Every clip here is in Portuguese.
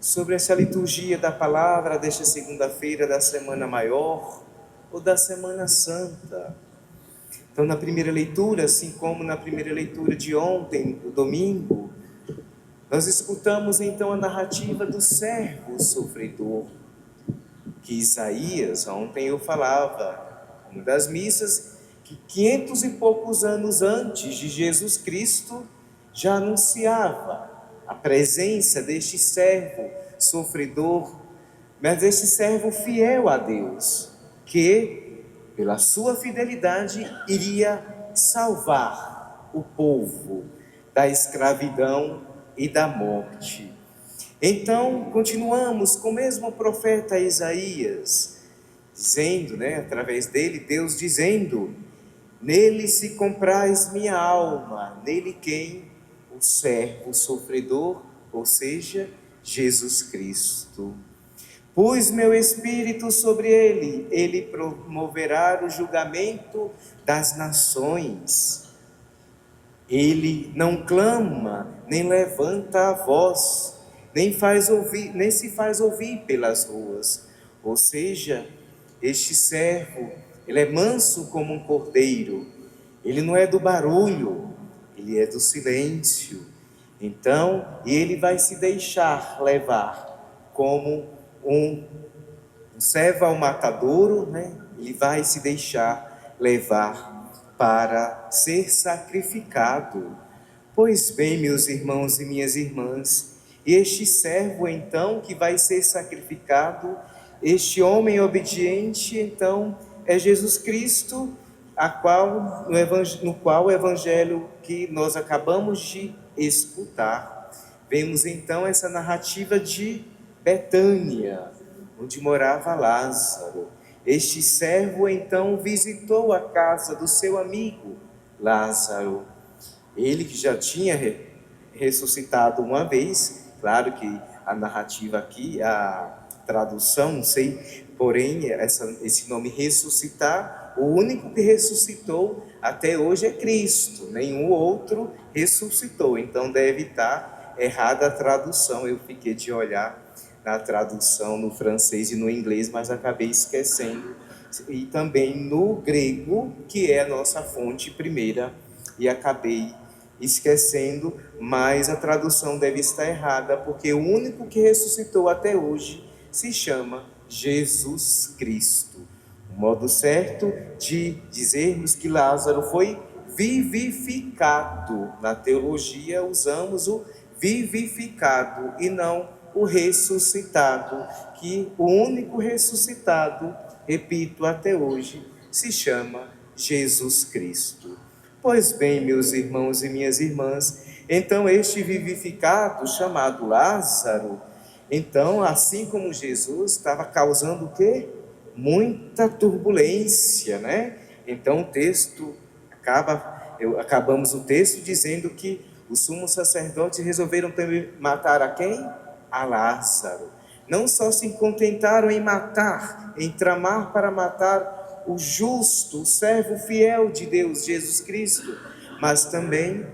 sobre essa liturgia da palavra desta segunda-feira da Semana Maior ou da Semana Santa. Então, na primeira leitura, assim como na primeira leitura de ontem, do domingo, nós escutamos então a narrativa do servo sofredor, que Isaías, ontem eu falava, uma das missas, que 500 e poucos anos antes de Jesus Cristo já anunciava a presença deste servo sofredor, mas desse servo fiel a Deus, que pela sua fidelidade iria salvar o povo da escravidão e da morte. Então, continuamos com o mesmo profeta Isaías, dizendo, através dele, Deus dizendo: nele se compraz minha alma, nele quem? O servo sofredor, ou seja, Jesus Cristo. Pus meu espírito sobre ele, ele promoverá o julgamento das nações. Ele não clama, nem levanta a voz, nem se faz ouvir pelas ruas. Ou seja, este servo, ele é manso como um cordeiro. Ele não é do barulho, ele é do silêncio. Então, ele vai se deixar levar como um servo ao matadouro, Ele vai se deixar levar para ser sacrificado. Pois bem, meus irmãos e minhas irmãs, este servo então que vai ser sacrificado, este homem obediente então é Jesus Cristo, no qual o evangelho que nós acabamos de escutar, vemos então essa narrativa de Betânia, onde morava Lázaro. Este servo então visitou a casa do seu amigo Lázaro. Ele que já tinha ressuscitado uma vez, claro que a narrativa aqui, a tradução, não sei, porém esse nome ressuscitar, o único que ressuscitou até hoje é Cristo, nenhum outro ressuscitou, então deve estar errada a tradução. Eu fiquei de olhar na tradução no francês e no inglês, mas acabei esquecendo, e também no grego, que é a nossa fonte primeira, e acabei esquecendo, mas a tradução deve estar errada, porque o único que ressuscitou até hoje se chama Jesus Cristo. O modo certo de dizermos que Lázaro foi vivificado. Na teologia usamos o vivificado e não o ressuscitado, que o único ressuscitado, repito, até hoje, se chama Jesus Cristo. Pois bem, meus irmãos e minhas irmãs, então este vivificado, chamado Lázaro, então, assim como Jesus, estava causando o quê? Muita turbulência, Então o texto acabamos o texto dizendo que os sumos sacerdotes resolveram também matar a quem? A Lázaro. Não só se contentaram em matar, em tramar para matar o justo, o servo fiel de Deus, Jesus Cristo, mas também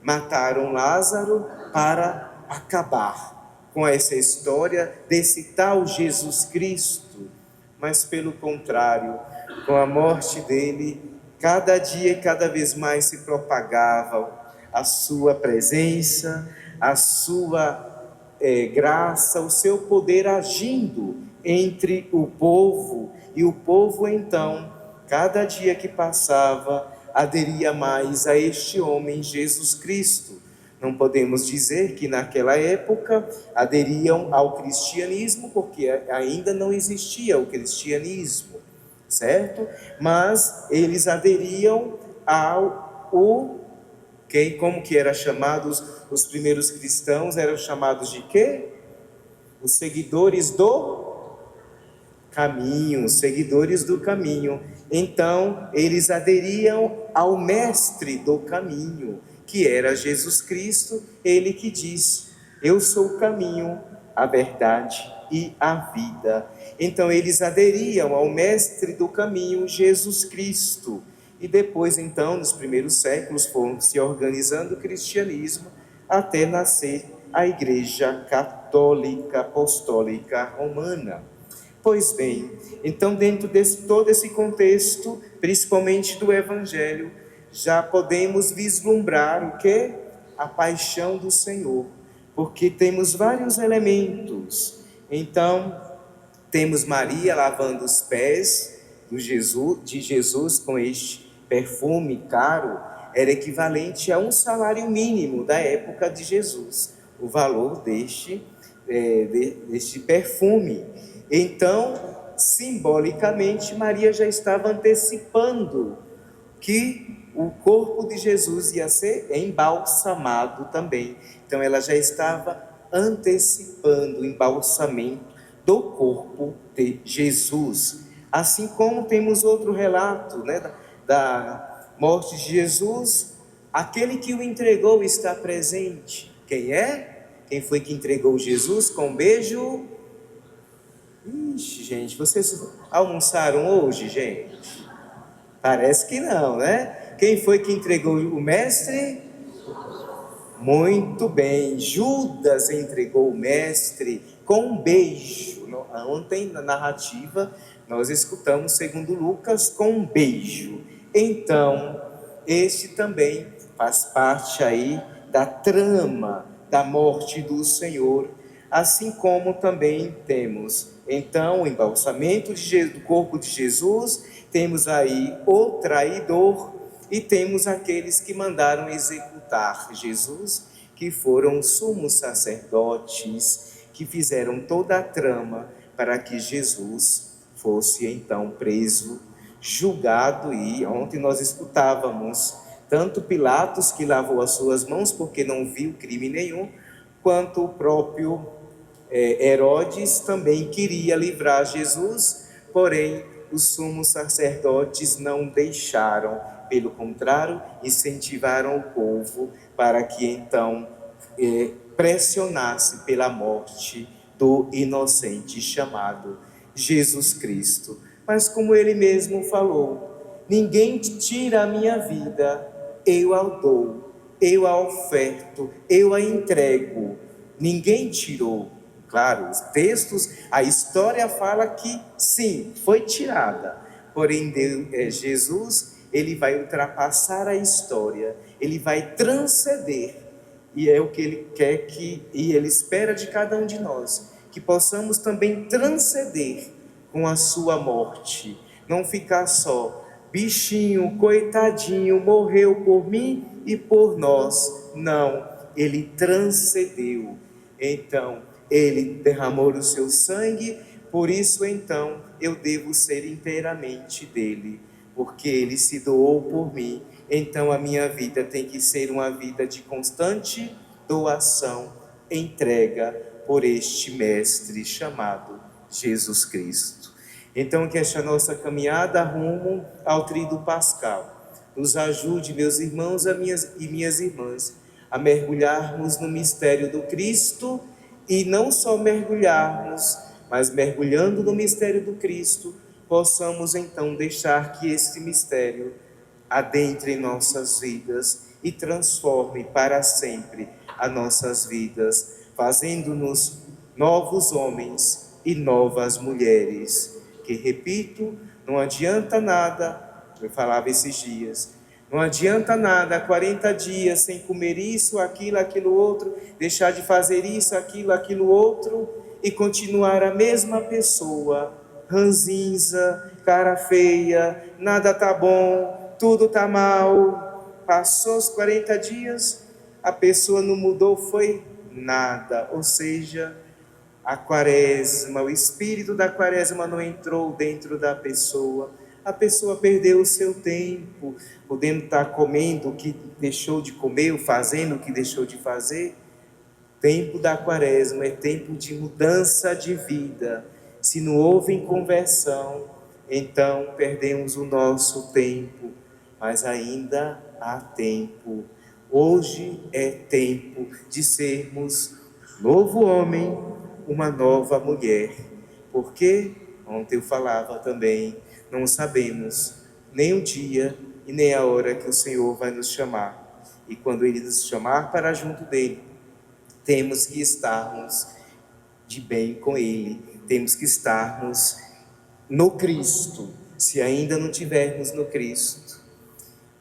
mataram Lázaro para acabar com essa história desse tal Jesus Cristo. Mas pelo contrário, com a morte dele, cada dia e cada vez mais se propagava a sua presença, a sua graça, o seu poder agindo entre o povo, e o povo então, cada dia que passava, aderia mais a este homem Jesus Cristo. Não podemos dizer que naquela época aderiam ao cristianismo, porque ainda não existia o cristianismo, certo? Mas eles aderiam como que eram chamados os primeiros cristãos? Eram chamados de quê? Os seguidores do caminho, os seguidores do caminho. Então, eles aderiam ao mestre do caminho, que era Jesus Cristo, ele que diz: eu sou o caminho, a verdade e a vida. Então, eles aderiam ao mestre do caminho, Jesus Cristo. E depois, então, nos primeiros séculos, foram se organizando o cristianismo até nascer a Igreja Católica Apostólica Romana. Pois bem, então dentro de todo esse contexto, principalmente do Evangelho, já podemos vislumbrar o que? A paixão do Senhor, porque temos vários elementos. Então, temos Maria lavando os pés de Jesus com este perfume caro, era equivalente a um salário mínimo da época de Jesus, o valor deste perfume. Então, simbolicamente, Maria já estava antecipando que o corpo de Jesus ia ser embalsamado também. Então, ela já estava antecipando o embalsamento do corpo de Jesus. Assim como temos outro relato, da morte de Jesus, aquele que o entregou está presente. Quem é? Quem foi que entregou Jesus com um beijo? Ixi, gente, vocês almoçaram hoje, gente? Parece que não, né? Quem foi que entregou o mestre? Muito bem, Judas entregou o mestre com um beijo. Ontem, na narrativa, nós escutamos, segundo Lucas, com um beijo. Então, este também faz parte aí da trama da morte do Senhor, assim como também temos, então, o embalsamento do corpo de Jesus, temos aí o traidor e temos aqueles que mandaram executar Jesus, que foram sumos sacerdotes, que fizeram toda a trama para que Jesus fosse então preso, julgado. E ontem nós escutávamos tanto Pilatos, que lavou as suas mãos porque não viu crime nenhum, quanto o próprio Herodes também queria livrar Jesus, porém os sumos sacerdotes não deixaram, pelo contrário, incentivaram o povo para que então pressionasse pela morte do inocente chamado Jesus Cristo. Mas como ele mesmo falou, ninguém tira a minha vida, eu a dou, eu a oferto, eu a entrego. Ninguém tirou. Claro, os textos, a história fala que sim, foi tirada. Porém, Jesus, ele vai ultrapassar a história, ele vai transcender. E é o que ele quer e ele espera de cada um de nós, que possamos também transcender com a sua morte. Não ficar só, bichinho, coitadinho, morreu por mim e por nós. Não, ele transcendeu. Então, ele derramou o seu sangue, por isso então eu devo ser inteiramente dele, porque ele se doou por mim. Então a minha vida tem que ser uma vida de constante doação, entrega por este mestre chamado Jesus Cristo. Então que esta nossa caminhada rumo ao Tríduo Pascal nos ajude, meus irmãos e minhas irmãs, a mergulharmos no mistério do Cristo. E não só mergulharmos, mas mergulhando no mistério do Cristo, possamos então deixar que este mistério adentre em nossas vidas e transforme para sempre as nossas vidas, fazendo-nos novos homens e novas mulheres. Que, repito, não adianta nada, eu falava esses dias, não adianta nada, 40 dias sem comer isso, aquilo outro, deixar de fazer isso, aquilo outro, e continuar a mesma pessoa, ranzinza, cara feia, nada tá bom, tudo tá mal. Passou os 40 dias, a pessoa não mudou, foi nada. Ou seja, a quaresma, o espírito da quaresma não entrou dentro da pessoa. A pessoa perdeu o seu tempo, podendo estar comendo o que deixou de comer, ou fazendo o que deixou de fazer. Tempo da quaresma é tempo de mudança de vida. Se não houve conversão, então perdemos o nosso tempo, mas ainda há tempo. Hoje é tempo de sermos novo homem, uma nova mulher. Porque, ontem eu falava também, não sabemos nem o dia e nem a hora que o Senhor vai nos chamar. E quando Ele nos chamar para junto dEle, temos que estarmos de bem com Ele, temos que estarmos no Cristo. Se ainda não tivermos no Cristo,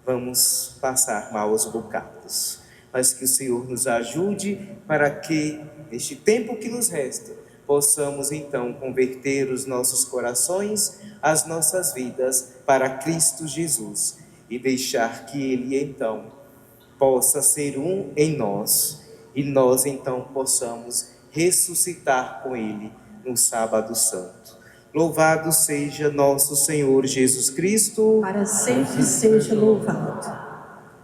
vamos passar maus bocados. Mas que o Senhor nos ajude para que, neste tempo que nos resta, possamos então converter os nossos corações, as nossas vidas para Cristo Jesus e deixar que Ele então possa ser um em nós e nós então possamos ressuscitar com Ele no sábado santo. Louvado seja nosso Senhor Jesus Cristo. Para sempre seja louvado.